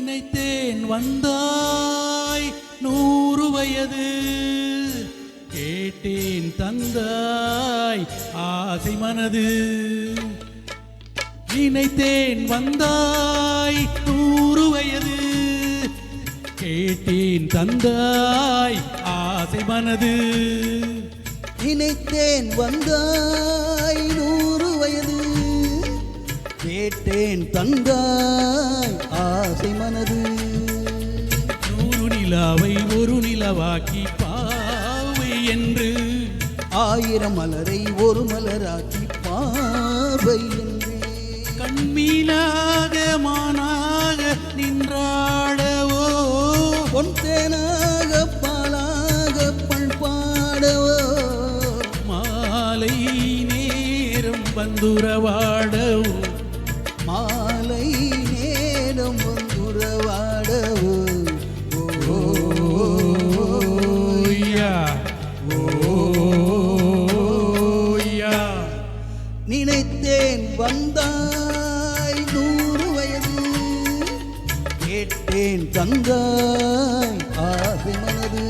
நினைத்தேன் வந்தாய் 100 வயது, கேட்டேன் தந்தாய் ஆசை மனது. நினைத்தேன் வந்தாய் 100 வயது, கேட்டேன் தந்தாய் ஆசை மனது. நினைத்தேன் வந்தாய் 100 வயது, கேட்டேன் தந்தாய் ஆசை மனது. 100 நிலாவை ஒரு நிலவாக்கி பாவை என்று, 1000 மலரை ஒரு மலராக்கி பாவை என்று. கண்மீனாக மானாக நின்றாடவோ, பொன் தேனாக பாலாக பண்பாடவோ, மாலை நேரம் வந்துறவாடவோ, மாலை நேரம் வந்துறவாடவோ. ஓய்யா ஓய்யா. நினைத்தேன் வந்தாய் 100 வயது, கேட்டேன் தந்தாய் ஆசை மனது.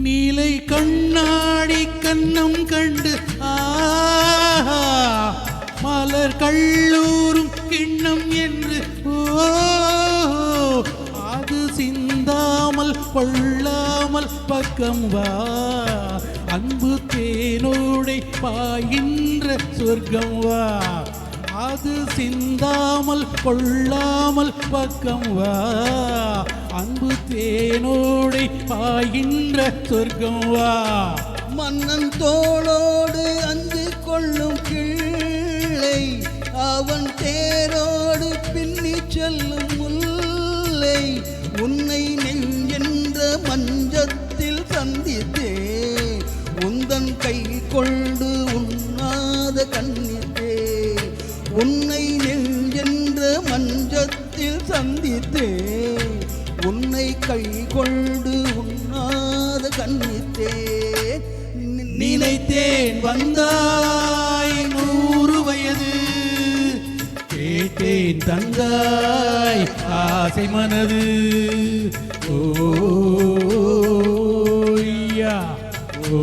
நீலை கண்ணாடி கண்ணம் கண்டு ஆஹா, மலர் கல்லூரும் கிண்ணம் என்று ஓ, அது சிந்தாமல் கொள்ளாமல் பக்கம் வா, அன்பு தேனோடை பாயின்ற சொர்க்கம் வா. அது சிந்தாமல் கொள்ளாமல் பக்கம் வா, அன்பு தேனோடை பாயின்ற சொர்க்கம் வா. மன்னன் தோளோடு அஞ்சு கொள்ளும் கிள்ளை, அவன் தேரோடு பின்னி செல்லும் முல்லை. உன்னை நெஞ்சென்ற மஞ்சத்தில் சந்தித்தே, உந்தன் கை கொண்டு உண்ணாத கண்ணித்தே. உன்னை நெஞ்சென்ற மஞ்சத்தில் சந்தித்தே, உன்னை கை கொண்டு உண்ணாத கண்ணித்தே. நினைத்தேன் வந்தாய் 100 வயது, கேட்டேன் தந்தாய் ஆசை மனது. ஓய்யா ஓ